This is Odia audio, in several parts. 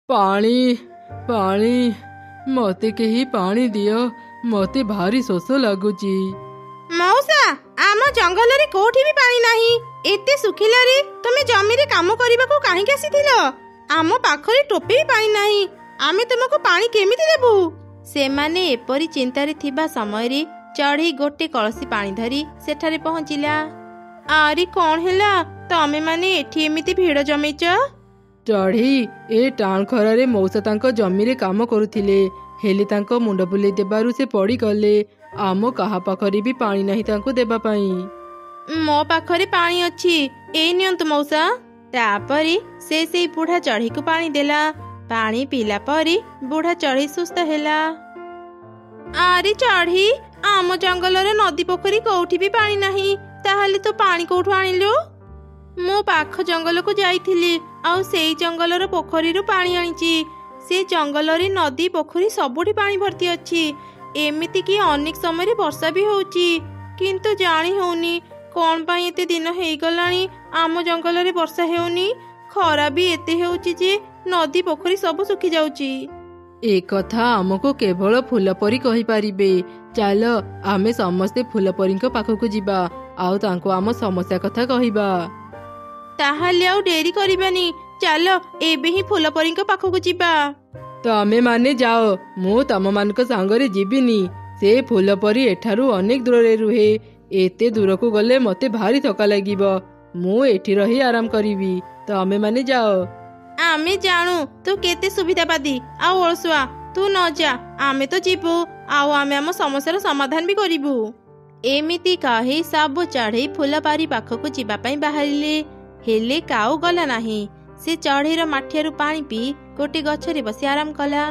पानी पानी मते केही पानी दियो, मते भारी शोष लगुची। मौसा आम जंगल रे कोठी भी पानी नाही, एते सुखिला रे तुमे जमी रे काम करबा को काहे के आसीथिलो? आम पाखरे टोपे भी पानी नाही, आमे तुमको पानी केमिति देबु? सेमाने एपरी चिंतारे थिबा समय रे चढ़ी गोटे कलसी पानी धरी सेठारे पहुंचिला। आरी कौन हेला तमे माने एठी एमिति भीड़ जमेच? चढ़ी ए टाण खरारे मौसा तांको जमी रे काम करुथिले, हेले तांको मुंड बुले देबारु से पड़ी गले। आम काहा पाखरे भी पानी नाही तांको देबा पाई। मो पाखरे पानी अछि, ए नियंतु मौसा। तापरी से बुढ़ा चढ़ी को पानी देला। पानी पीला परी बुढ़ा चढ़ी सुस्थ हेला। आरी चढ़ी आम जंगल रे नदी पोखरी कोठी भी पानी नाही, ताहले तो पानी कोठु आनिलु? मो पाख जंगल को जाइथिली, आउ सेई जंगल रो पोखरी रो पानी आनिची। से जंगल रे नदी पोखरी सबुठी पानी भर्ती अछि। एमिति कि अनेक समय रे वर्षा भी होउची, किंतु जानी होउनी कोन पई एते दिन हेई गलानी आम जंगल रे वर्षा हेउनी। खरा भी एते हेउची जे नदी पोखरी सब सुखी जाउची। ए कथा हमको केवल फूलपरी कहि पारिबे। चल आमे समस्ते फूलपरीଙ୍କ पाखକୁ ଯିବା, ଆଉ ତାଙ୍କୁ ଆମ ସମସ୍या କଥା କହିବା। ताहाले आउ डेरी करिबानी, चलो एबे ही फूलपरीଙ୍କ पाखକୁ ଯିବା। तमे माने जाओ, मु तम मानक सांगरे जीविनी। से फूलपरी एठारू अनेक दूर रे रुहे, एते दूर को गले मते भारी थका लागिबो। मु एठी रही आराम करिवि, तमे माने जाओ। आमे जानू तू केते सुविधावादी आउ ओळसुआ, तू न जा, आमे तो जीवु, आउ आमे आम समस्यार समाधान भी करिवु। एमिति कहि सब चढ़ई फूलपारी पाखକୁ ଯିବା ପାଇଁ ବାହାରିଲେ। हेले काऊ गला नाही। से चढ़ईर माठियारू पानी पी गोटे गछरे बसी आराम कला।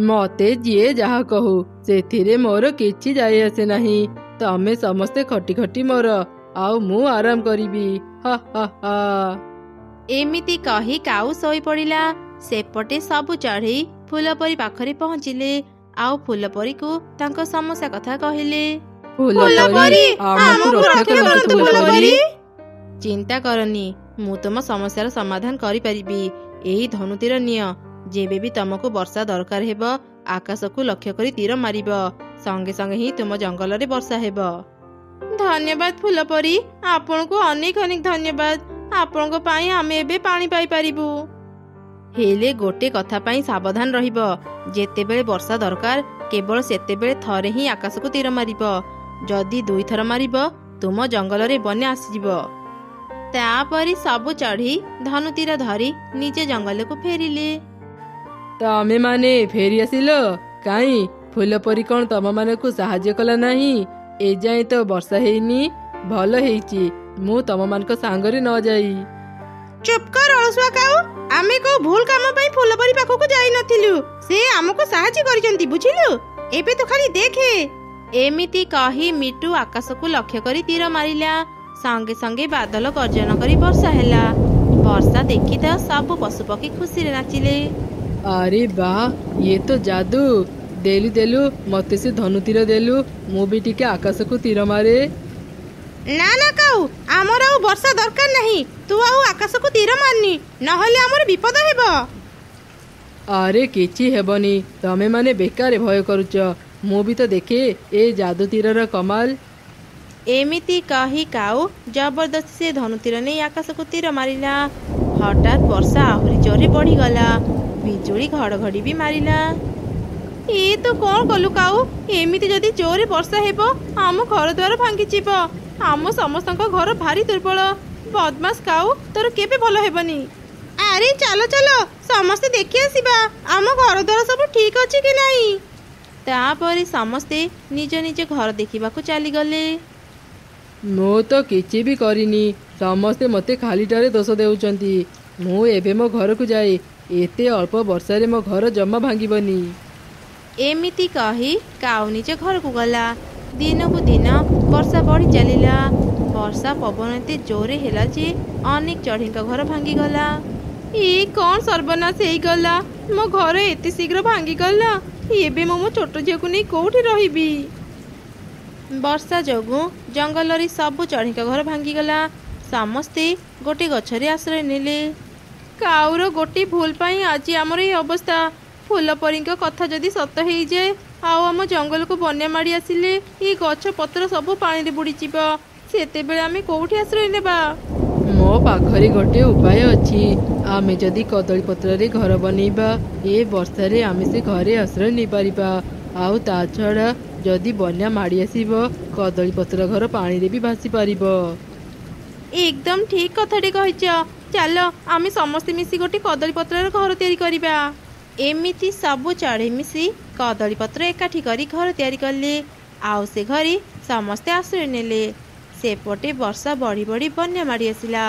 मते जिए जहा कहू सेथिरे मोर किछि जाय आसे नाही। तमे समस्ते खटी खटी मोर, आउ मु आराम करिवि। हा हा हा। एमिति कहि काऊ सोई पड़िला। सेपटे सब चढ़ई फूलपरी पाखरे पहुंचिले, आउ फूलपरी को तांको समस्या कथा कहिले। फूलपरी आमकु रक्षा करंतु फूलपरी। चिंता करनी, मु तुम समस्यार समाधान करि परिबी। एही धनुतीर निय, जेबे भी तुमको वर्षा दरकार हेब आकाश को लक्ष्य करी तीर मारिब, संगे संगे ही तुम जंगल रे वर्षा हेब। धन्यवाद फूलपरी, आपण को अनेक अनेक धन्यवाद। आपण को पाई आमे एबे पानी पाई परिबु। हेले गोटे कथा पाई सावधान रहिब, जेतेबेले वर्षा दरकार केवल सेतेबेले थरे ही आकाश को तीर मारिब। जदि दुई थर मारिब तुम जंगल रे बन्या आसीजिब। तापरी सब चढ़ी धनुतीर धरी निजे जंगल को फेरिले। तमे माने फेरी आसिलो काई? फूलपरी कोन तम माने को सहाय्य कला नाही? ए जाए तो वर्षा हेइनी, भल हेइची, मु तम मानक सांगरे न जाई। चुप कर अलसुआ काऊ, आमे को भूल काम पई फूलपरी पाखको जाई नथिलु। से हमको सहाय्य करिसंती, बुझिलु? एबे तो खाली देखे। एमिति कहि मिटू आकाश को लक्ष्य करी तीर मारिला। संगे संगे बादल गर्जन करी वर्षा हेला। वर्षा देखी तो सब पशु पक्षी खुशी रे नाचिले। अरे वाह, ये तो जादू। देलु देलु मते से धनुतीर देलु, मु भी टिके आकाश को तीर मारे। ना ना काऊ, आमर आउ वर्षा दरकार नहीं। तू आउ आकाश को तीर मारनी, नहले आमर विपद हेबो। अरे किछि हेबनी, तमे माने बेकार भय करूच। मु भी तो देखे ए जादू तीरर कमाल। एमिति कहि काऊ जबरदस्ती से धनुतीर नहीं आकाश को तीर मारिला। हठात वर्षा आहुरी जोरे बढ़ी गला, बिजुली घड़घड़ी भी मारिला। ये तो कौन कलु काऊ? एमिति जदि जोरे वर्षा हेबो आम घर द्वार भांगी जीव। आम समस्तଙ୍କ घर भारी दुर्बल। बदमाश काऊ, तोर केबे भलो हेबनी। अरे चलो चलो समस्ते देखि आसीबा आम घर द्वार सब ठीक अछि कि नाही। तापरे समस्ते निज निज घर देखिबा को चली गले। मु तो किछि भी करिनी, समस्ते मते खालीटारे दोष देउचंती। मु एबे मो घर को जाए, एते अल्प वर्षा रे मो घर जम्मा भांगिबनी। एमिति कहि काऊ निज घर को गला। दिन को दिन वर्षा बढ़ी चलिला। वर्षा पवन एते जोरे हेला जे अनेक चढ़ीଙ୍କ घर भांगी गला। ए कौन सर्वनाश हेई गला? मो घर एते शीघ्र भांगी गला। एबे मो छोट झियो को नै कोठी रहिबी। वर्षा जोगु जंगल रे सब चढ़ीଙ୍କ घर भांगी गला। समस्ते गोटे गछरे आश्रय नेले। କାଉର ଗୋଟି ଭୁଲ ପାଇଁ ଆଜି ଆମର ଏଇ ଅବସ୍ଥା। ଫୁଲପରୀଙ୍କ କଥା ଯଦି ସତ ହେଇଯାଏ ଆଉ ଆମ ଜଙ୍ଗଲକୁ ବନ୍ୟା ମାଡ଼ି ଆସିଲେ ଏଇ ଗଛ ପତ୍ର ସବୁ ପାଣିରେ ବୁଡ଼ିଯିବ, ସେତେବେଳେ ଆମେ କୋଉଠି ଆଶ୍ରୟ ନେବା? ମୋ ପାଖରେ ଗୋଟେ ଉପାୟ ଅଛି। ଆମେ ଯଦି କଦଳୀ ପତ୍ରରେ ଘର ବନେଇବା, ଏ ବର୍ଷାରେ ଆମେ ସେ ଘରେ ଆଶ୍ରୟ ନେଇପାରିବା। ଆଉ ତା ଛଡ଼ା ଯଦି ବନ୍ୟା ମାଡ଼ି ଆସିବ, କଦଳୀ ପତ୍ର ଘର ପାଣିରେ ବି ଭାସି ପାରିବ। ଏକଦମ ଠିକ କଥାଟି କହିଛ। ଚାଲ ଆମେ ସମସ୍ତେ ମିଶି ଗୋଟେ କଦଳୀ ପତ୍ରର ଘର ତିଆରି କରିବା। ଏମିତି ସବୁ ଚଢ଼େଇ ମିଶି କଦଳୀ ପତ୍ର ଏକାଠି କରି ଘର ତିଆରି କଲେ। ଆଉ ସେ ଘରେ ସମସ୍ତେ ଆଶ୍ରୟ ନେଲେ। ସେପଟେ ବର୍ଷା ବଢ଼ି ବଢ଼ି ବନ୍ୟା ମାଡ଼ି ଆସିଲା।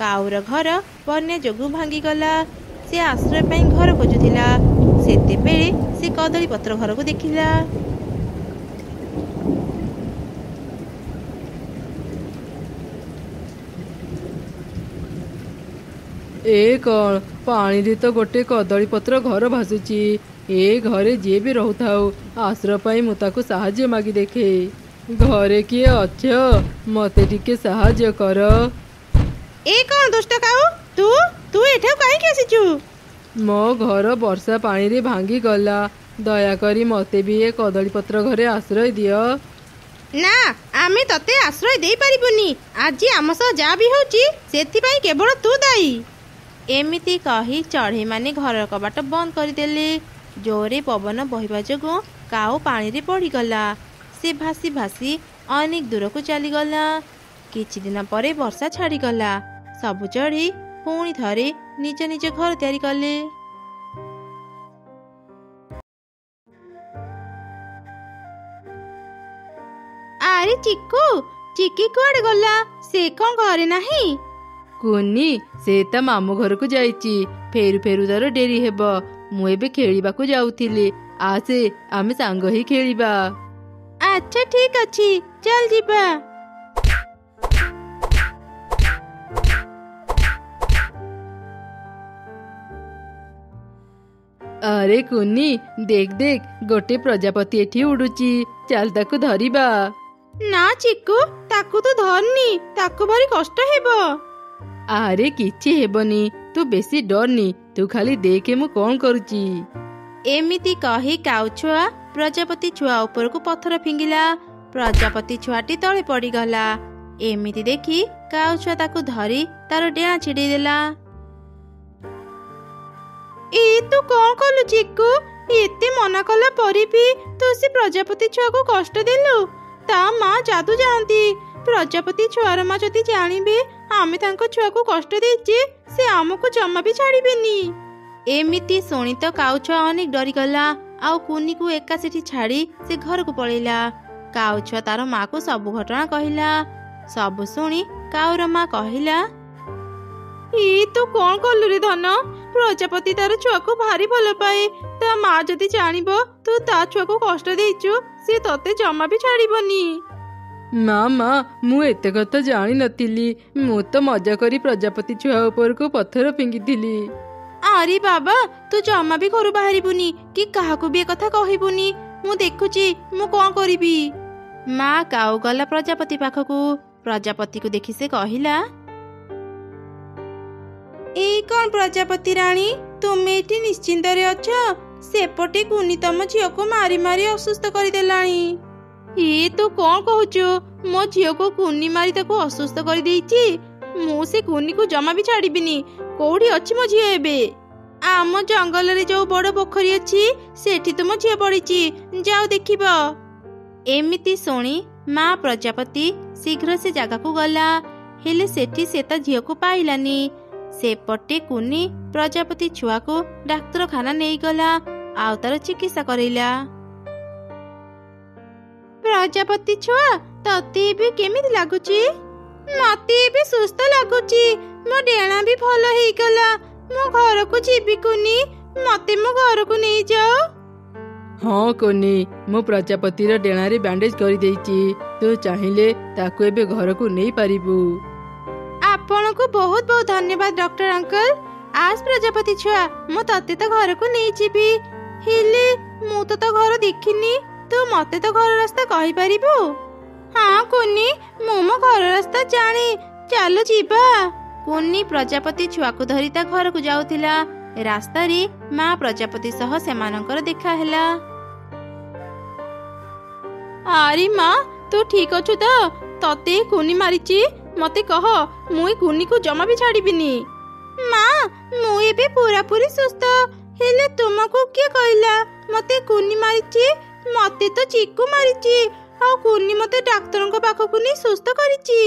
କାଉର ଘର ବନ୍ୟା ଯୋଗୁଁ ଭାଙ୍ଗିଗଲା। ସେ ଆଶ୍ରୟ ପାଇଁ ଘର ଖୋଜୁଥିଲା। ସେତେବେଳେ ସେ କଦଳୀ ପତ୍ର ଘରକୁ ଦେଖିଲା। ଏ କ'ଣ, ପାଣିରେ ତ ଗୋଟେ କଦଳୀ ପତ୍ର ଘର ଭାସୁଛି। ଏ ଘରେ ଯିଏ ବି ରହୁଥାଉ, ଆଶ୍ରୟ ପାଇଁ ମୁଁ ତାକୁ ସାହାଯ୍ୟ ମାଗି ଦେଖେ। ଘରେ କିଏ ଅଛ? ମତେ ଟିକେ ସାହାଯ୍ୟ କର। ଏ କ'ଣ ଦୁଷ୍ଟ କାଉ, ତୁ ତୁ ଏଠାକୁ କାହିଁକି ଆସିଛୁ? ମୋ ଘର ବର୍ଷା ପାଣିରେ ଭାଙ୍ଗିଗଲା। ଦୟାକରି ମତେ ବି ଏ କଦଳୀ ପତ୍ର ଘରେ ଆଶ୍ରୟ ଦିଅ। ନା, ଆମେ ତତେ ଆଶ୍ରୟ ଦେଇପାରିବୁନି। ଆଜି ଆମ ସହ ଯାହା ବି ହେଉଛି ସେଥିପାଇଁ କେବଳ ତୁ ଦାୟୀ। ଏମିତି କହି ଚଢ଼େଇମାନେ ଘରର କବାଟ ବନ୍ଦ କରିଦେଲେ। ଜୋରରେ ପବନ ବହିବା ଯୋଗୁଁ କାଉ ପାଣିରେ ପଡ଼ିଗଲା। ସେ ଭାସି ଭାସି ଅନେକ ଦୂରକୁ ଚାଲିଗଲା। କିଛି ଦିନ ପରେ ବର୍ଷା ଛାଡ଼ିଗଲା। ସବୁ ଚଢ଼େଇ ପୁଣି ଥରେ ନିଜ ନିଜ ଘର ତିଆରି କଲେ। ଆରେ ଚିକୁ, ଚିକି କୁଆଡ଼େ ଗଲା? ସେ କ'ଣ ଘରେ ନାହିଁ? କୁନି, ସେ ତା ମାମୁଁ ଘରକୁ ଯାଇଛି। ଫେରୁ ଫେରୁ ତାର ଡେରି ହେବ। ମୁଁ ଏବେ ଖେଳିବାକୁ ଯାଉଥିଲି। ଆସେ, ଆମେ ସାଙ୍ଗ ହେଇ ଖେଳିବା। ଆଚ୍ଛା ଠିକ ଅଛି, ଚାଲ ଯିବା। ଆରେ କୁନି, ଦେଖ ଦେଖ, ଗୋଟେ ପ୍ରଜାପତି ଏଠି ଉଡୁଛି। ଚାଲ ତାକୁ ଧରିବା। ନା ଚିକୁ, ତାକୁ ତୁ ଧରନି, ତାକୁ ଭାରି କଷ୍ଟ ହେବ। ଆରେ କିଛି ହେବନି, ତୁ ବେଶୀ ଡରନି। ତୁ ଖାଲି ଦେଖେ ମୁଁ କ'ଣ କରୁଛି। ଏମିତି କହି କାଉ ଛୁଆ ପ୍ରଜାପତି ଛୁଆ ଉପରକୁ ପଥର ଫିଙ୍ଗିଲା। ପ୍ରଜାପତି ଛୁଆଟି ତଳେ ପଡ଼ିଗଲା। ଏମିତି ଦେଖି କାଉ ଛୁଆ ତାକୁ ଧରି ତାର ଡେଣା ଛିଡ଼େଇ ଦେଲା। ତୁ କ'ଣ କଲୁ ଚିକୁ? ଏତେ ମନା କଲା ପରେ ବି ତୁ ସେ ପ୍ରଜାପତି ଛୁଆକୁ କଷ୍ଟ ଦେଲୁ। ତା ମା ଯାଦୁ ଯାଆନ୍ତି। ପ୍ରଜାପତି ଛୁଆର ମା ଯଦି ଜାଣିବେ ଆମେ ତାଙ୍କ ଛୁଆକୁ କଷ୍ଟ ଦେଇଛେ, ସେ ଆମକୁ ଜମା ବି ଛାଡ଼ିବେନି। ଏମିତି ଶୁଣି ତ କାଉ ଛୁଆ ଅନେକ ଡରିଗଲା। ଆଉ କୁନିକୁ ଏକା ସେଠି ଛାଡ଼ି ସେ ଘରକୁ ପଳେଇଲା। କାଉ ଛୁଆ ତାର ମାକୁ ସବୁ ଘଟଣା କହିଲା। ସବୁ ଶୁଣି କାଉର ମା କହିଲା, ତୁ କ'ଣ କଲୁ ରେ ଧନ? ପ୍ରଜାପତି ତାର ଛୁଆକୁ ଭାରି ଭଲ ପାଏ। ତା ମା ଯଦି ଜାଣିବ ତୁ ତା ଛୁଆକୁ କଷ୍ଟ ଦେଇଛୁ, ସେ ତତେ ଜମା ବି ଛାଡ଼ିବନି। ମା, ମୁଁ ଏତେ କଥା ଜାଣିନଥିଲି। ମୁଁ ତ ମଜା କରି ପ୍ରଜାପତି ଛୁଆ ଉପରକୁ ପଥର ଫିଙ୍ଗିଥିଲି। ଆରେ ବାବା, ତୁ ଜମା ବି ଘରୁ ବାହାରିବୁନି କି କାହାକୁ ବି ଏ କଥା କହିବୁନି। ମୁଁ ଦେଖୁଛି ମୁଁ କ'ଣ କରିବି। ମା କାଉ ଗଲା ପ୍ରଜାପତି ପାଖକୁ। ପ୍ରଜାପତିକୁ ଦେଖି ସେ କହିଲା, ଏଇ କ'ଣ ପ୍ରଜାପତି ରାଣୀ, ତୁମେ ଏଠି ନିଶ୍ଚିନ୍ତରେ ଅଛ? ସେପଟେ କୁନି ତମ ଝିଅକୁ ମାରି ମାରି ଅସୁସ୍ଥ କରିଦେଲାଣି। ତୁ କ'ଣ କହୁଛୁ? ମୋ ଝିଅକୁ କୁନି ମାରି ତାକୁ ଅସୁସ୍ଥ କରିଦେଇଛି? ମୁଁ ସେ କୁନିକୁ ଜମା ବି ଛାଡ଼ିବିନି। କୋଉଠି ଅଛି ମୋ ଝିଅ ଏବେ? ଆମ ଜଙ୍ଗଲରେ ଯୋଉ ବଡ଼ ପୋଖରୀ ଅଛି ସେଠି ତ ମୋ ଝିଅ ପଡ଼ିଛି, ଯାଅ ଦେଖିବ। ଏମିତି ଶୁଣି ମା ପ୍ରଜାପତି ଶୀଘ୍ର ସେ ଜାଗାକୁ ଗଲା। ହେଲେ ସେଠି ସେ ତା ଝିଅକୁ ପାଇଲାନି। ସେପଟେ କୁନି ପ୍ରଜାପତି ଛୁଆକୁ ଡାକ୍ତରଖାନା ନେଇଗଲା ଆଉ ତାର ଚିକିତ୍ସା କରେଇଲା। ପ୍ରଜାପତି ଛୁଆ, ତତେ ଏବେ କେମିତି ଲାଗୁଛି? ମତେ ଏବେ ସୁସ୍ଥ ଲାଗୁଛି। ମୋ ଡେଣା ବି ଭଲ ହେଇଗଲା। ମୁଁ ଘରକୁ ଯିବି କୁନି, ମତେ ମୋ ଘରକୁ ନେଇଯାଅ। ହଁ କୁନି, ମୁଁ ପ୍ରଜାପତିର ଡେଣାରେ ବ୍ୟାଣ୍ଡେଜ କରିଦେଇଛି। ତୁ ଚାହିଁଲେ ତାକୁ ଏବେ ଘରକୁ ନେଇପାରିବୁ। ଆପଣଙ୍କୁ ବହୁତ ବହୁତ ଧନ୍ୟବାଦ ଡକ୍ଟର ଅଙ୍କଲ। ଆସ ପ୍ରଜାପତି ଛୁଆ, ମୁଁ ତତେ ତ ଘରକୁ ନେଇଯିବି। ହେଲେ ମୁଁ ତ ଘର ଦେଖିନି। ତୁ ମତେ ତ ଘର ରାସ୍ତା କହିପାରିବୁ? ହଁ କୁନି, ମୁଁ ମୋ ଘର ରାସ୍ତା ଜାଣେ। ଚାଲ ଯିବା। କୁନି ପ୍ରଜାପତି ଛୁଆକୁ ଧରି ତା ଘରକୁ ଯାଉଥିଲା। ରାସ୍ତାରେ ମା ପ୍ରଜାପତି ସହ ସେମାନଙ୍କର ଦେଖା ହେଲା। ଆରେ ମା, ତୁ ଠିକ ଅଛୁ ତ? ତତେ କୁନି ମାରିଛି? ମତେ କହ, ମୁଁ ଏ କୁନିକୁ ଜମା ବି ଛାଡ଼ିବିନି। ମା, ମୁଁ ଏବେ ପୁରାପୁରି ସୁସ୍ଥ। ହେଲେ ତୁମକୁ କିଏ କହିଲା ମତେ କୁନି ମାରିଛି? ମତେ ତ ଚିକୁ ମାରିଛି, ଆଉ କୁନି ମତେ ଡାକ୍ତରଙ୍କ ପାଖକୁ ନେଇ ସୁସ୍ଥ କରିଛି।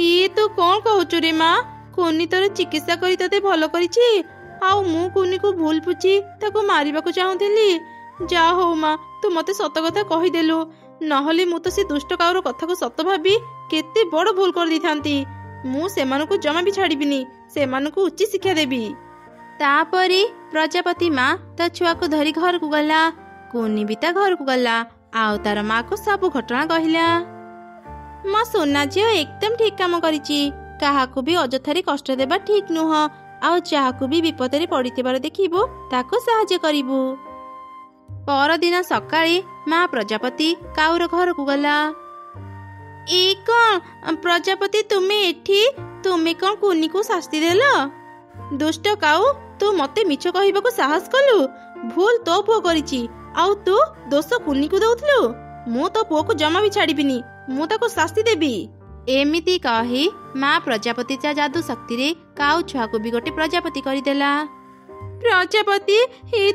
ଇଏ ତୁ କଣ କହୁଛୁ ରେ ମା? କୁନି ତୋର ଚିକିତ୍ସା କରି ତତେ ଭଲ କରିଛି, ଆଉ ମୁଁ କୁନିକୁ ଭୁଲ ବୁଝି ତାକୁ ମାରିବାକୁ ଚାହୁଁଥିଲି। ଯା ହଉ ମା, ତୁ ମତେ ସତ କଥା କହିଦେଲୁ, ନହେଲେ ମୁଁ ତ ସେ ଦୁଷ୍ଟ କାଉର କଥାକୁ ସତ ଭାବି କେତେ ବଡ ଭୁଲ କରିଦେଇଥାନ୍ତି। ମୁଁ ସେମାନଙ୍କୁ ଜମା ବି ଛାଡ଼ିବିନି, ସେମାନଙ୍କୁ ଉଚିତ ଶିକ୍ଷା ଦେବି। ତାପରେ ପ୍ରଜାପତି ମା ତା ଛୁଆକୁ ଧରି ଘରକୁ ଗଲା। କୁନି ବି ତା ଘରକୁ ଗଲା, ଆଉ ତାର ମାକୁ ସବୁ ଘଟଣା କହିଲା। ମୋ ସୁନା ଝିଅ ଏକଦମ ଠିକ କାମ କରିଛି। କାହାକୁ ବି ଅଯଥାରେ କଷ୍ଟ ଦେବା ଠିକ ନୁହଁ, ଆଉ ଯାହାକୁ ବି ବିପଦରେ ପଡ଼ିଥିବାର ଦେଖିବୁ ତାକୁ ସାହାଯ୍ୟ କରିବୁ। ପରଦିନ ସକାଳେ ମା ପ୍ରଜାପତି କାଉର ଘରକୁ ଗଲା। ଏ କଣ ପ୍ରଜାପତି, ତୁମେ ଏଠି? ତୁମେ କଣ କୁନିକୁ ଶାସ୍ତି ଦେଲ? ଦୁଷ୍ଟ କାଉ, ତୁ ମତେ ମିଛ କହିବାକୁ ସାହସ କଲୁ? ଭୁଲ ତୋ ପୁଅ କରିଛି, ଆଉ ତୁ ଦୋଷ କୁନିକୁ ଦଉଥିଲୁ। ମୁଁ ତୋ ପୁଅକୁ ଜମା ବି ଛାଡ଼ିବିନି, ମୁଁ ତାକୁ ଶାସ୍ତି ଦେବି। ଏମିତି କହି ମା ପ୍ରଜାପତି ତା ଯାଦୁ ଶକ୍ତିରେ କାଉ ଛୁଆକୁ ବି ଗୋଟେ ପ୍ରଜାପତି କରିଦେଲା। ପ୍ରଜାପତି,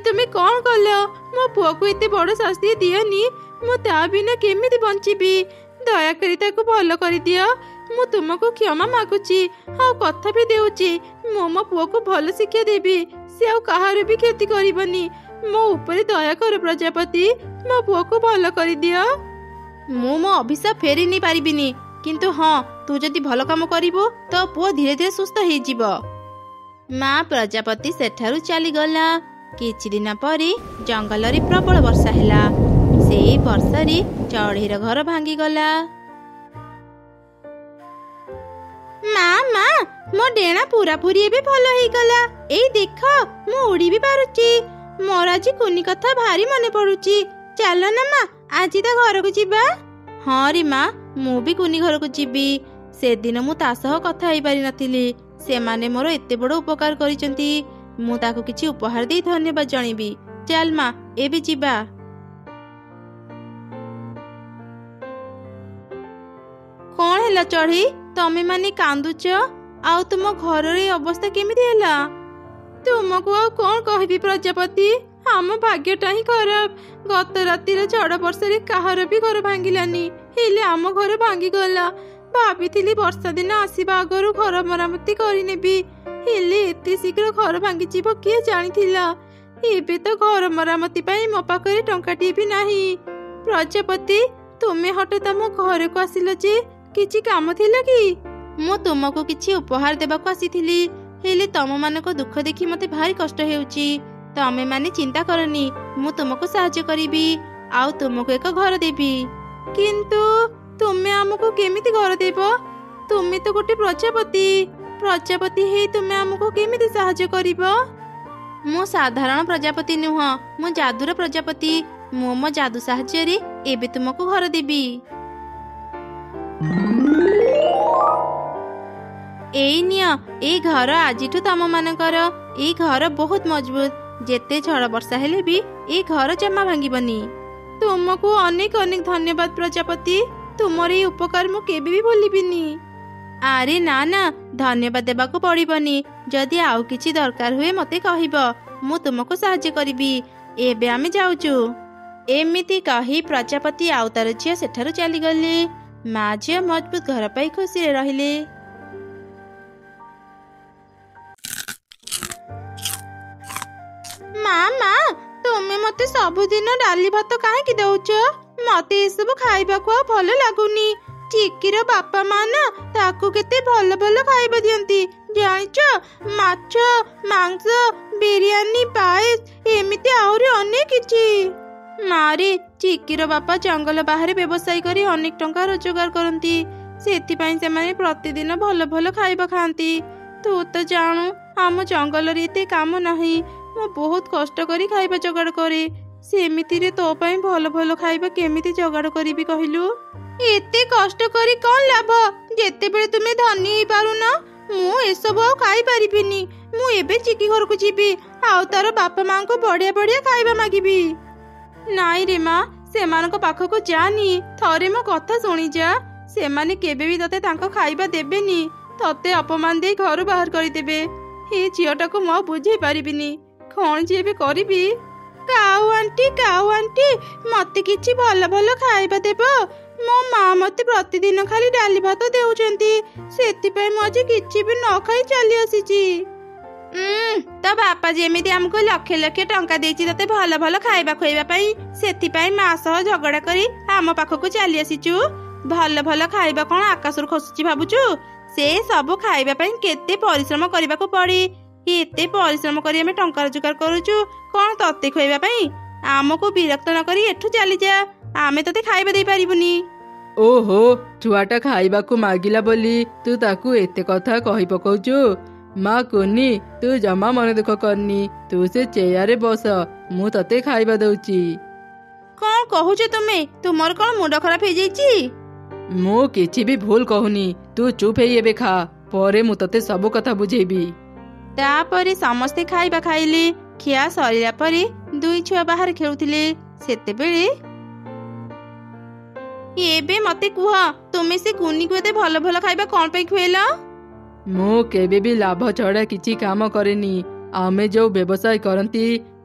ତୁମେ କଣ କଲ? ମୋ ପୁଅକୁ ଏତେ ବଡ ଶାସ୍ତି ଦିଅନି, ମୁଁ ତା ବିନା କେମିତି ବଞ୍ଚିବି? ଦୟାକରି ତାକୁ ଭଲ କରିଦିଅ। ମୁଁ ତୁମକୁ କ୍ଷମା ମାଗୁଛି, ଆଉ କଥା ବି ଦେଉଛି, ମୁଁ ମୋ ପୁଅକୁ ଭଲ ଶିକ୍ଷା ଦେବି। ସେ ଆଉ କାହାର ବି କ୍ଷତି କରିବନି। ମୋ ଉପରେ ଦୟା କର ପ୍ରଜାପତି, ମୋ ପୁଅକୁ ଭଲ କରିଦିଅ। ମୁଁ ମୋ ଅଭିଶାପ ଫେରି ନେଇ ପାରିବିନି, କିନ୍ତୁ ହଁ, ତୁ ଯଦି ଭଲ କାମ କରିବୁ ତ ପୁଅ ଧୀରେ ଧୀରେ ସୁସ୍ଥ ହେଇଯିବ। ମା ପ୍ରଜାପତି ସେଠାରୁ ଚାଲିଗଲା। କିଛି ଦିନ ପରେ ଜଙ୍ଗଲରେ ପ୍ରବଳ ବର୍ଷା ହେଲା। ସେଇ ବର୍ଷାରେ ଚଢ଼େଇର ଘର ଭାଙ୍ଗିଗଲା। ମା, ମୋ ଡେଣା ପୁରାପୁରି ଏବେ ଭଲ ହେଇଗଲା। ଏଇ ଦେଖ, ମୁଁ ଉଡି ବି ପାରୁଛି। ମୋର ଆଜି କୁନି କଥା ଭାରି ମନେ ପଡୁଛି। ଚାଲ ନା ମା, ଆଜି ତା ଘରକୁ ଯିବା। ହଁ ରେ ମା, ମୁଁ ବି କୁନି ଘରକୁ ଯିବି। ସେଦିନ ମୁଁ ତା ସହ କଥା ହେଇପାରି ନଥିଲି। ସେମାନେ ମୋର ଏତେ ବଡ ଉପକାର କରିଛନ୍ତି, ମୁଁ ତାକୁ କିଛି ଉପହାର ଦେଇ ଧନ୍ୟବାଦ ଜଣେଇବି। ଚାଲ ମା, ଏବେ ଯିବା। କଣ ହେଲା ଚଢ଼େଇ, ତମେ ମାନେ କାନ୍ଦୁଛ? ଆଉ ତୁମ ଘରର ଏ ଅବସ୍ଥା କେମିତି ହେଲା? ତୁମକୁ ଆଉ କଣ କହିବି ପ୍ରଜାପତି, ଆମ ଭାଗ୍ୟଟା ହିଁ ଖରାପ। ଗତ ରାତିର ଝଡ଼ ବର୍ଷାରେ କାହାର ବି ଘର ଭାଙ୍ଗିଲାନି, ହେଲେ ଆମ ଘର ଭାଙ୍ଗିଗଲା। ଭାବିଥିଲି ବର୍ଷା ଦିନ ଆସିବା ଆଗରୁ ଘର ମରାମତି କରିନେବି, ହେଲେ ଏତେ ଶୀଘ୍ର ଘର ଭାଙ୍ଗିଯିବ କିଏ ଜାଣିଥିଲା। ଏବେ ତ ଘର ମରାମତି ପାଇଁ ମୋ ପାଖରେ ଟଙ୍କାଟିଏ ବି ନାହିଁ। ପ୍ରଜାପତି, ତୁମେ ହଠାତ୍ ଆମ ଘରକୁ ଆସିଲ ଯେ, କିଛି କାମ ଥିଲା କି? ମୁଁ ତୁମକୁ କିଛି ଉପହାର ଦେବାକୁ ଆସିଥିଲି, ହେଲେ ତମମାନଙ୍କ ଦୁଃଖ ଦେଖି ମତେ ଭାରି କଷ୍ଟ ହେଉଛି। ତମେ ମାନେ ଚିନ୍ତା କରନି, ମୁଁ ତୁମକୁ ସାହାଯ୍ୟ କରିବି, ଆଉ ତୁମକୁ ଏକ ଘର ଦେବି। କିନ୍ତୁ ତୁମେ ଆମକୁ କେମିତି ଘର ଦେବ? ତୁମେ ତ ଗୋଟେ ପ୍ରଜାପତି ହେଇ ତୁମେ ଆମକୁ କେମିତି ସାହାଯ୍ୟ କରିବ? ମୁଁ ସାଧାରଣ ପ୍ରଜାପତି ନୁହଁ, ମୁଁ ଯାଦୁର ପ୍ରଜାପତି। ମୁଁ ମୋ ଯାଦୁ ସାହାଯ୍ୟରେ ଏବେ ତୁମକୁ ଘର ଦେବି। ଏଇ ନିଅ, ଏଇ ଘର ଆଜିଠୁ ତମ ମାନଙ୍କର। ଏଇ ଘର ବହୁତ ମଜବୁତ, ଯେତେ ଝଡ଼ ବର୍ଷା ହେଲେ ବି ଏଇ ଘର ଜମା ଭାଙ୍ଗିବନି। ତୁମକୁ ଅନେକ ଅନେକ ଧନ୍ୟବାଦ ପ୍ରଜାପତି, ତୁମର ଏଇ ଉପକାର ମୁଁ କେବେ ବି ଭୁଲିବିନି। ଆରେ ନା ନା, ଧନ୍ୟବାଦ ଦେବାକୁ ପଡିବନି। ଯଦି ଆଉ କିଛି ଦରକାର ହୁଏ ମତେ କହିବ, ମୁଁ ତୁମକୁ ସାହାଯ୍ୟ କରିବି। ଏବେ ଆମେ ଯାଉଛୁ। ଏମିତି କହି ପ୍ରଜାପତି ଆଉ ତାର ଝିଅ ସେଠାରୁ ଚାଲିଗଲେ। ମା ଝିଅ ମଜବୁତ ଘର ପାଇ ଖୁସିରେ ରହିଲେ। ମା, ତୁମେ ମତେ ସବୁଦିନ ଡାଲି ଭାତ କାହିଁକି ଦଉଛ? ମତେ ଏସବୁ ଖାଇବାକୁ ଆଉ ଭଲ ଲାଗୁନି। ଚିକିର ବାପା ମା ନା ତାକୁ କେତେ ଭଲ ଭଲ ଖାଇବା ଦିଅନ୍ତି ଜାଣିଛ? ମାଛ, ମାଂସ, ବିରିୟାନୀ, ପାଏସ, ଏମିତି ଆହୁରି ଅନେକ କିଛି। ମାରେ, ଚିକିର ବାପା ଜଙ୍ଗଲ ବାହାରେ ବ୍ୟବସାୟ କରି ଅନେକ ଟଙ୍କା ରୋଜଗାର କରନ୍ତି, ସେଥିପାଇଁ ସେମାନେ ପ୍ରତିଦିନ ଭଲ ଭଲ ଖାଇବା ଖାଆନ୍ତି। ତୁ ତ ଜାଣୁ ଆମ ଜଙ୍ଗଲରେ ଏତେ କାମ ନାହିଁ, ମୁଁ ବହୁତ କଷ୍ଟ କରି ଖାଇବା ଯୋଗାଡ଼ କରେ। ସେମିତିରେ ତୋ ପାଇଁ ଭଲ ଭଲ ଖାଇବା କେମିତି ଯୋଗାଡ଼ କରିବି କହିଲୁ? ଏତେ କଷ୍ଟ କରି କଣ ଲାଭ ଯେତେବେଳେ ତୁମେ ଧନୀ ହେଇପାରୁନ? ମୁଁ ଏସବୁ ଆଉ ଖାଇପାରିବିନି। ମୁଁ ଏବେ ଚିକି ଘରକୁ ଯିବି ଆଉ ତାର ବାପା ମାଙ୍କୁ ବଢିଆ ବଢିଆ ଖାଇବା ମାଗିବି। ନାଇଁ ରେ ମା, ସେମାନଙ୍କ ପାଖକୁ ଯାନି। ଥରେ ମୋ କଥା ଶୁଣିଯା। ସେମାନେ କେବେ ବି ତତେ ତାଙ୍କ ଖାଇବା ଦେବେନି। ତତେ ଅପମାନ ଦେଇ ଘରୁ ବାହାର କରିଦେବେ। ଏ ଝିଅଟାକୁ ମୁଁ ଆଉ ବୁଝେଇ ପାରିବିନି। କଣ ଯେ ଏବେ କରିବି? କାଉ ଆଣ୍ଟି, ମତେ କିଛି ଭଲ ଭଲ ଖାଇବା ଦେବ। ମୋ ମା ମତେ ପ୍ରତିଦିନ ଖାଲି ଡାଲି ଭାତ ଦେଉଛନ୍ତି। ସେଥିପାଇଁ ମୁଁ ଆଜି କିଛି ବି ନ ଖାଇ ଚାଲି ଆସିଛି। ତ ବାପା ଯେମିତି ଆମକୁ ଲକ୍ଷ ଲକ୍ଷ ଟଙ୍କା ଦେଇଛି ତତେ ଭଲ ଭଲ ଖାଇବା ଖୁଆଇବା ପାଇଁ, ସେଥିପାଇଁ ମା ସହ ଝଗଡା କରି ଆମ ପାଖକୁ ଚାଲି ଆସିଛୁ। ଭଲ ଭଲ ଖାଇବା କଣ ଆକାଶରୁ ଖସୁଛି ଭାବୁଛୁ? ସେ ସବୁ ଖାଇବା ପାଇଁ କେତେ ପରିଶ୍ରମ କରିବାକୁ ପଡେ। ଏତେ ପରିଶ୍ରମ କରି ଆମେ ଟଙ୍କା ରୋଜଗାର କରୁଛୁ କଣ ତତେ ଖୁଆଇବା ପାଇଁ? ଆମକୁ ବିରକ୍ତ ନ କରି ଏଠୁ ଚାଲିଯା। ଆମେ ତତେ ଖାଇବା ଦେଇପାରିବୁନି। ଓହୋ, ଛୁଆଟା ଖାଇବାକୁ ମାଗିଲା ବୋଲି ତୁ ତାକୁ ଏତେ କଥା କହି ପକଉଛୁ? ମା କୁନି, ତୁ ଜମା ମନ ଦୁଃଖ କରନି। ତୁ ସେ ଚେୟାରରେ ବସ, ମୁଁ ତତେ ଖାଇବା ଦଉଛି। କଣ କହୁଛ ତୁମେ? ତୁମର କଣ ମୁଣ୍ଡ ଖରାପ ହେଇଯାଇଛି? ମୁଁ କିଛି ବି ଭୁଲ କହୁନି। ତୁ ଚୁପ୍ ହେଇ ଏବେ ଖା, ପରେ ମୁଁ ତତେ ସବୁ କଥା ବୁଝେଇବି। ତାପରେ ସମସ୍ତେ ଖାଇବା ଖାଇଲେ। ଖିଆ ସରିଲା ପରେ ଦୁଇ ଛୁଆ ବାହାରେ ଖେଳୁଥିଲେ। ସେତେବେଳେ ଏବେ ମତେ କୁହ, ତୁମେ ସେ କୁନିକୁ ଏତେ ଭଲ ଭଲ ଖାଇବା କଣ ପାଇଁ ଖୁଏଇଲ? ମୁଁ କେବେ ବି ଲାଭ ଛଡା କିଛି କାମ କରେନି। ଆମେ ଯୋଉ ବ୍ୟବସାୟ କରନ୍ତି,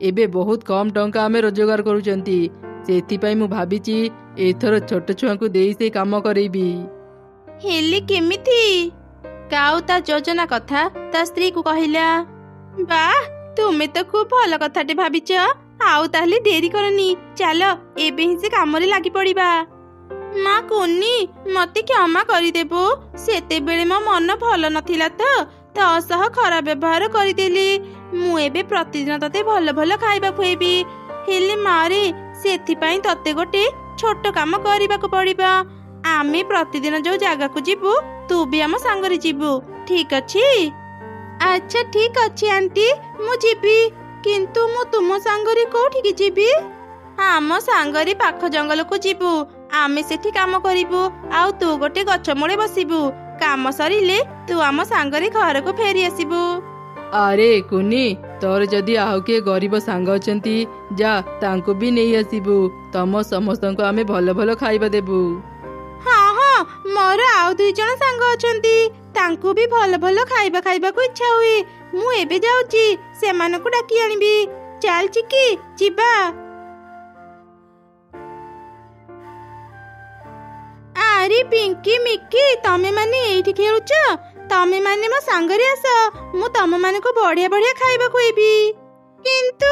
ଏବେ ବହୁତ କମ ଟଙ୍କା ଆମେ ରୋଜଗାର କରୁଛନ୍ତି। ସେଥିପାଇଁ ମୁଁ ଭାବିଛି ଏଥର ଛୋଟ ଛୁଆଙ୍କୁ ଦେଇ ସେ କାମ କରେଇବି। ହେଲେ କେମିତି? କାଉ ତା ଯୋଜନା କଥା ତା ସ୍ତ୍ରୀକୁ କହିଲା। ବାଃ, ତୁମେ ତ ଖୁବ ଭଲ କଥାଟେ ଭାବିଛ। ଆଉ ତାହେଲେ ଡେରି କରନି, ଚାଲ ଏବେ ହିଁ ସେ କାମରେ ଲାଗି ପଡିବା। ମା କୁନି, ମତେ କ୍ଷମା କରିଦେବୁ। ସେତେବେଳେ ମୋ ମନ ଭଲ ନଥିଲା ତ ସହ ଖରାପ ବ୍ୟବହାର କରିଦେଲି। ମୁଁ ଏବେ ପ୍ରତିଦିନ ତତେ ଭଲ ଭଲ ଖାଇବା ଖୁଏଇବି। ହେଲେ ମାରେ, ସେଥିପାଇଁ ତତେ ଗୋଟେ ଛୋଟ କାମ କରିବାକୁ ପଡିବ। ଆମେ ପ୍ରତିଦିନ ଯୋଉ ଜାଗାକୁ ଯିବୁ, ତୁ ବି ଆମ ସାଙ୍ଗରେ ଯିବୁ, ଠିକ ଅଛି? ଆଚ୍ଛା ଠିକ ଅଛି ଆଣ୍ଟି, ମୁଁ ଯିବି। କିନ୍ତୁ ମୁଁ ତୁମ ସାଙ୍ଗରେ କୋଉଠିକି ଯିବି? ଆମ ସାଙ୍ଗରେ ପାଖ ଜଙ୍ଗଲକୁ ଯିବୁ। ଆମେ ସେଠି କାମ କରିବୁ ଆଉ ତୁ ଗୋଟେ ଗଛ ମୂଳେ ବସିବୁ। କାମ ସରିଲେ ତୁ ଆମ ସାଙ୍ଗରେ ଘରକୁ ଫେରି ଆସିବୁ। ଆରେ କୁନି, ତୋର ଯଦି ଆଉ କିଏ ଗରିବ ସାଙ୍ଗ ଅଛନ୍ତି, ଯା ତାଙ୍କୁ ବି ନେଇ ଆସିବୁ। ତମ ସମସ୍ତଙ୍କୁ ଆମେ ଭଲ ଭଲ ଖାଇବା ଦେବୁ। ହଁ, ମୋର ଆଉ 2 ଜଣ ସାଙ୍ଗ ଅଛନ୍ତି। ତାଙ୍କୁ ବି ଭଲ ଭଲ ଖାଇବା ଖାଇବାକୁ ଇଚ୍ଛା ହୁଏ। ମୁଁ ଏବେ ଯାଉଛି, ସେମାନଙ୍କୁ ଡାକି ଆଣିବି। ଚାଲ ଚିକି, ଯିବା। ଆରେ ପିଙ୍କି, ମିକି, ତମେ ମାନେ ଏଇଠି ଖେଳୁଛ? ତମେ ମାନେ ମୋ ସାଙ୍ଗରେ ଆସ, ମୁଁ ତମ ମାନଙ୍କୁ ବଢିଆ ବଢିଆ ଖାଇବା ଖୁଏଇବି। କିନ୍ତୁ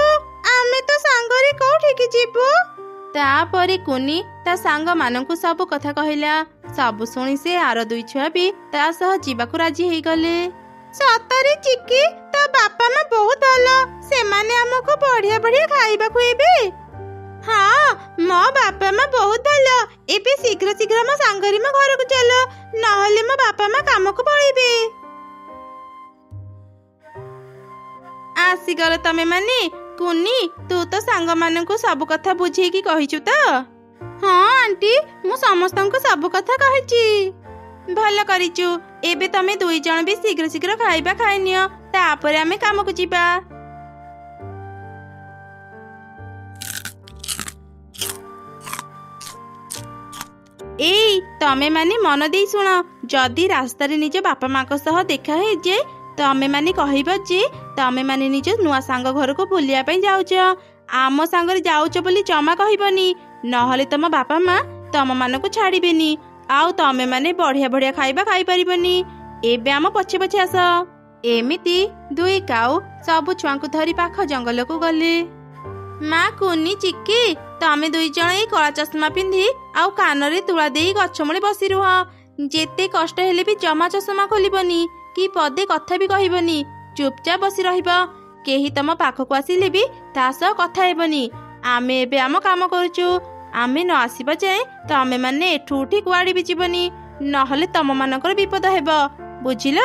ଆମେ ତ ସାଙ୍ଗରେ କୋଉଠିକି ଯିବୁ? ତାପରେ କୁନି ତା ସାଙ୍ଗ ମାନଙ୍କୁ ସବୁ କଥା କହିଲା। ସବୁ ଶୁଣି ସେ ଆର 2 ଛୁଆ ବି ତା ସହ ଯିବାକୁ ରାଜି ହେଇଗଲେ। ସତରେ ଚିକି, ତୋ ବାପା ମା ବହୁତ ଭଲ। ସେମାନେ ଆମକୁ ବଢିଆ ବଢିଆ ଖାଇବା ଖୁଏଇବେ। ହଁ, ମୋ ବାପା ମା ବହୁତ ଭଲ। ଏବେ ଶୀଘ୍ର ଶୀଘ୍ର ମୋ ସାଙ୍ଗରେ ମୋ ଘରକୁ ଚାଲ, ନହେଲେ ମୋ ବାପା ମା କାମକୁ ପଳେଇବେ। ଆସିଗଲ ତମେ ମାନେ। କୁନି, ତୁ ତ ସାଙ୍ଗମାନଙ୍କୁ ସବୁ କଥା ବୁଝେଇକି କହିଛୁ ତ? ହଁ ଆଣ୍ଟି, ମୁଁ ସମସ୍ତଙ୍କୁ ସବୁ କଥା କହିଛି। ଭଲ କରିଛୁ। ଏବେ ତମେ 2 ଜଣ ବି ଶୀଘ୍ର ଶୀଘ୍ର ଖାଇବା ଖାଇନିଅ, ତାପରେ ଆମେ କାମକୁ ଯିବା। ଏଇ ତମେ ମାନେ ମନ ଦେଇ ଶୁଣ। ଯଦି ରାସ୍ତାରେ ନିଜ ବାପା ମାଙ୍କ ସହ ଦେଖା ହେଇଯାଏ, ତମେ ମାନେ କହିବ ଯେ ତମେ ମାନେ ନିଜ ନୂଆ ସାଙ୍ଗ ଘରକୁ ବୁଲିବା ପାଇଁ ଯାଉଛ। ଆମ ସାଙ୍ଗରେ ଯାଉଛ ବୋଲି ଜମା କହିବନି, ନହେଲେ ତମ ବାପା ମା ତମ ମାନଙ୍କୁ ଛାଡିବେନି ଆଉ ତମେ ମାନେ ବଢିଆ ବଢିଆ ଖାଇବା ଖାଇପାରିବନି। ଏବେ ଆମ ପଛେ ପଛେ ଆସ। ଏମିତି 2 କାଉ ସବୁ ଛୁଆଙ୍କୁ ଧରି ପାଖ ଜଙ୍ଗଲକୁ ଗଲେ। ମା କୁନି, ଚିକି, ତମେ 2 ଜଣ ଏଇ କଳା ଚଷମା ପିନ୍ଧି ଆଉ କାନରେ ତୁଳା ଦେଇ ଗଛ ମୂଳେ ବସି ରୁହ। ଯେତେ କଷ୍ଟ ହେଲେ ବି ଜମା ଚଷମା ଖୋଲିବନି କି ପଦେ କଥା ବି କହିବନି। ଚୁପଚାପ ବସି ରହିବ। କେହି ତମ ପାଖକୁ ଆସିଲେ ବି ତା ସହ କଥା ହେବନି। ଆମେ ଏବେ ଆମ କାମ କରୁଛୁ। ଆମେ ନ ଆସିବା ଯାଏଁ ତମେ ମାନେ ଏଠୁ ଉଠି କୁଆଡେ ବି ଯିବନି, ନହେଲେ ତମ ମାନଙ୍କର ବିପଦ ହେବ, ବୁଝିଲ?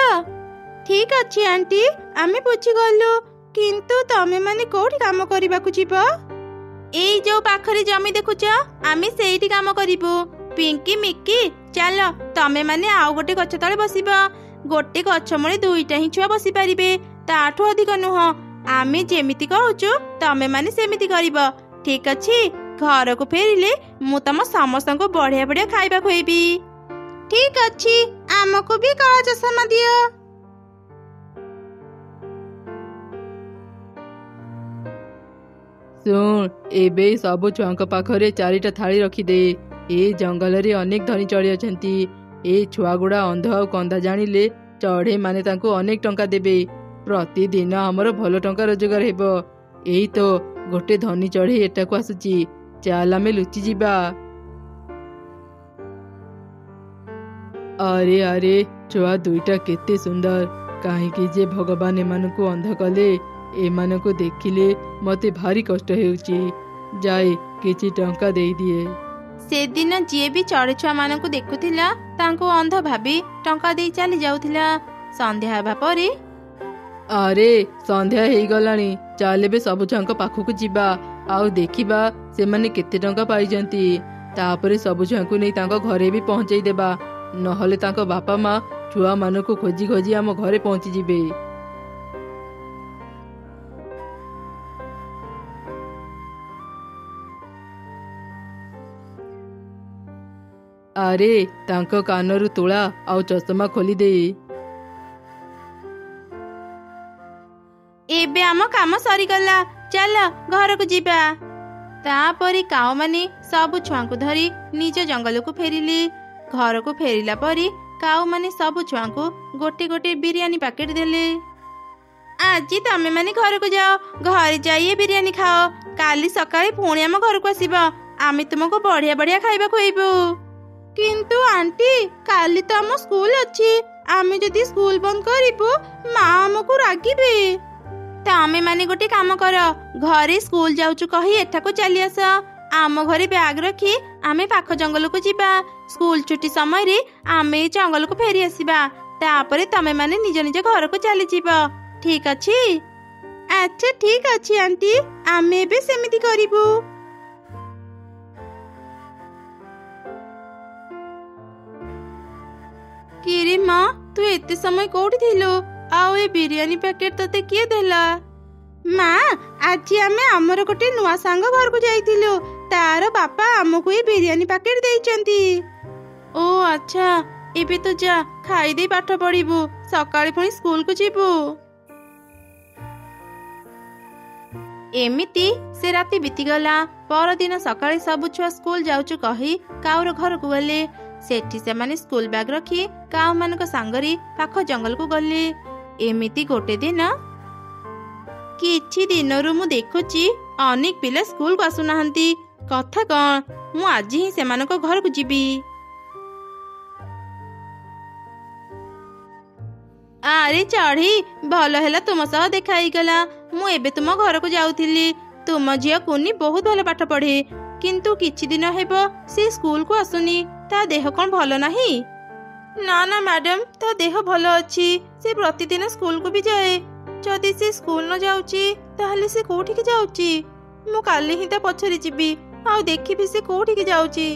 ଠିକ ଅଛି ଆଣ୍ଟି, ଆମେ ବୁଝିଗଲୁ। କିନ୍ତୁ ତମେ ମାନେ କୋଉଠି କାମ କରିବାକୁ ଯିବ? ଏଇ ଯୋଉ ପାଖରେ ଜମି ଦେଖୁଛ, ଆମେ ସେଇଠି କାମ କରିବୁ। ପିଙ୍କି, ମିକି, ଚାଲ ତମେ ମାନେ ଆଉ ଗୋଟେ ଗଛ ତଳେ ବସିବ। गोटे गछ मूले दुईटा ही छुआ बसी पारिबे, ताठू अधिक नुह। आमे जेमिति कहूचु तमे माने सेमिति करिब, ठीक अछि? घर को फेरिले मु तम समस्तको बढ़िया बढ़िया खाइबा खुएबी। ठीक अछि, आमको भी काला चषमा दियो। शुण, एबे सबु छुआंक पाखरे 4टा थाली रखिदे। ए जंगल रे अनेक धनी चढ़ी अछंती। ए छुआ गुड़ा अंध आ कंधा जानिले चढ़े माने तांको अनेक टंका देबे। प्रतिदिन हमर भल टंका रोजगार हेबो। एई तो गोटे धनी चढ़े एटाको आसुची, चाल आमे लुचि जीबा। अरे अरे, छुआ दुईटा केते सुंदर। काहेकि जे भगवान एमानकु अंध कले, एमानकु देखिले मते भारी कष्ट हेउची। जाए किछि टंका देई दिए। से दिन जे भी चढ़े छुआ मानकु देखुथिला तांको अंध भाबी टंका देई चली जाउथिला। संध्या हेबा परे अरे संध्या हेई गलानी, चाले बे सब छुआंक पाखकु जीबा आउ देखिबा सेमाने केते टंका पाइजंती। तापरे सब छुआंकु नै तांको घरे भी पहुंचाई देबा, नहले तांको बापा माँ छुआ मानकु खोजी खोजी आम घरे पहुंची जिबे। अरे तांको कानरु तुला आउ चषमा खोली दे। एबे आम काम सरीगला, चल घर को जीबा। तापरी काऊ माने सब छुआंकु धरी निज जंगल को फेरिले। घर को फेरिला परी काऊ माने सब छुआंकु गोटे गोटे बिरयानी पैकेट देले। आज तमे माने घर को जाओ, घर जाइए बिरयानी खाओ। काली सकाळे पुणी आम घर को आसीबा, आमे तुमको बढ़िया बढ़िया खाइबा खुएबो। किंतु आंटी, काली तो आम स्कूल अच्छी, आमे जदि स्कूल बंद करिबो माँ हमको रागिबे। तमे माने गोटे काम कर, घरे स्कूल जाउचु कही एठाको चली आस। आम घरे बैग रखी आमे पाख जंगल को जीबा। स्कूल छुट्टी समय रे आमे जंगल को फेरी आसीबा। तापरे तमे माने निज निज घर को चली जीबा, ठीक अछि? अच्छा ठीक अछि आंटी, आमे बे सेमिति करिबु। किरे माँ, तू एते समय कोठी थिलो? आउ ए बिरयानी पैकेट तते किए देला? माँ, आज आमे हमर गोटे नुआ सांग घर को जाइथिलो, तार बापा हमको ए बिरयानी पैकेट देइचंती। ओ अच्छा, एबे तो जा खाई दे पाठ पढ़िबु, सकाळे पुणी स्कूल को जीबु। एमिति से राति बीतीगला। परदिन सकाळे सब छुआ स्कूल जाउचु कही काउर घर को गले। सेठी से माने स्कूल बैग रखी काऊ मानक सांगरी पाख जंगल को गले। एमिति गोटे दिन किछि दिनरु मु देखुची अनेक पिला स्कूल को आसु नाहंती। कथा कौन, मु आज ही सेमानक घर को जीबी। अरे चढ़ी, भल हेला तुम सह देखाई गला। मु एबे तुम घर को जाउथिली। तुम झिया कुनी बहुत भल पाठ पढ़े, किंतु किछि दिन हेबो से स्कूल को आसुनी। ता देह कौन भल नाही? ना ना मैडम, ता देह भल अछि। से प्रतिदिन स्कूल को भी जाए। जदि से स्कूल न जाउची ताहले से कोठी के जाउची? मु काली ही ता पछरी जीबी आउ देखिबी से कोठी के जाउची।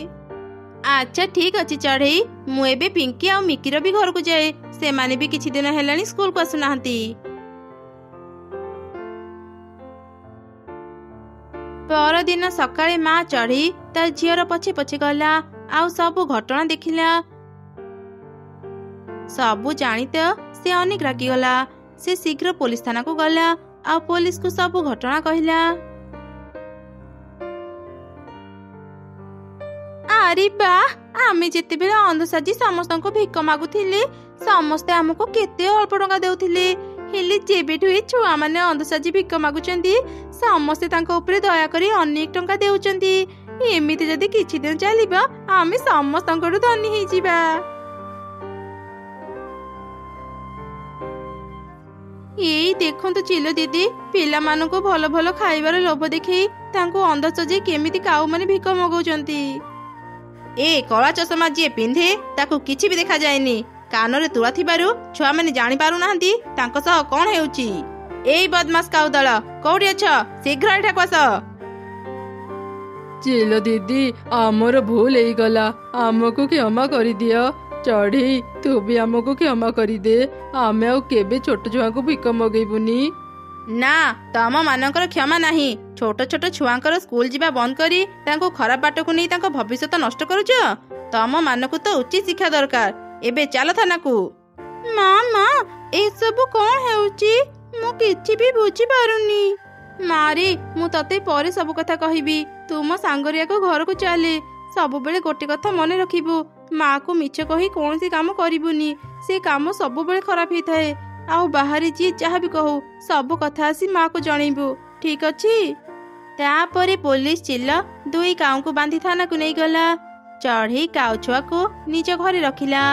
अच्छा ठीक अछि चढ़ई, मु एबे पिंकी आउ मिकी रो भी घर को जाए। से माने भी किछि दिन हेलानी स्कूल को आसु नाहंती। पर दिन सकाळे माँ चढ़ी तार झियर पछे पछे गला आउ सबु घटना देखिला। सबु जानित से अनेक रागी गला। से शीघ्र पुलिस थाना को गला आ पुलिस को सबु घटना कहला। अरे बा, आमे जेते बेला अंध साजी समस्त को भिक मागुथिले, समस्ते हमको केते अल्प टंका देउथिले। हेले जेबेठु ए छुआ माने अंध साजी भिक मागुचंती, समस्ते तांको ऊपर दया करी अनेक टंका देउचंती। एमिति जदि किछि दिन चलिबा आमे समस्तंकटु धनी हेइ जिबा। एई देखंतु चिलो दीदी, पिला मानको भलो भलो खाइबार लोभ देखै तांको अंध सजे केमिति काऊ माने भिक मगौचंती। ए कला चषमा जे पिंधे ताकू किछि भी देखा जायनी। कानरे तुला थिबारु छुआ माने जानि पारु नाहंती तांको सह कोन हेउची। एई बदमाश काऊ दल, कोठी अछ? शीघ्र एठा आस। चिलो दीदी, आमर भूल हेई गला, आमको क्षमा करि दियो। ଚଢ଼େଇ ତୁ ବି ଆମକୁ କ୍ଷମା କରିଦେ। ଆମେ ଆଉ କେବେ ଛୋଟ ଛୁଆଙ୍କୁ ଭିକ ମଗେଇବୁନି। ନା, ତମ ମାନଙ୍କର କ୍ଷମା ନାହିଁ। ଛୋଟ ଛୋଟ ଛୁଆଙ୍କର ସ୍କୁଲ ଯିବା ବନ୍ଦ କରି ତାଙ୍କୁ ଖରାପ ବାଟକୁ ନେଇ ତାଙ୍କ ଭବିଷ୍ୟତ ନଷ୍ଟ କରୁଛ। ତମ ମାନଙ୍କୁ ତ ଉଚିତ ଶିକ୍ଷା ଦରକାର। ଏବେ ଚାଲ ଥାନାକୁ। ମା ଏସବୁ କଣ ହେଉଛି? ମୁଁ କିଛି ବି ବୁଝିପାରୁନି। ମାରି ମୁଁ ତତେ ପରେ ସବୁ କଥା କହିବି। ତୁ ମୋ ସାଙ୍ଗରେ ଏକ ଘରକୁ ଚାଲେ। ସବୁବେଳେ ଗୋଟେ କଥା ମନେ ରଖିବୁ, ମାକୁ ମିଛ କହି କୌଣସି କାମ କରିବୁନି। ସେ କାମ ସବୁବେଳେ ଖରାପ ହେଇଥାଏ। ଆଉ ବାହାରେ ଯିଏ ଯାହା ବି କହୁ ସବୁ କଥା ଆସି ମାକୁ ଜଣେଇବୁ, ଠିକ ଅଛି? ତାପରେ ପୋଲିସ ଚିଲ ଦୁଇ କାଉଙ୍କୁ ବାନ୍ଧି ଥାନାକୁ ନେଇଗଲା। ଚଢ଼େଇ କାଉ ଛୁଆକୁ ନିଜ ଘରେ ରଖିଲା।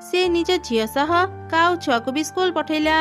ସେ ନିଜ ଝିଅ ସହ କାଉ ଛୁଆକୁ ବି ସ୍କୁଲ ପଠେଇଲା।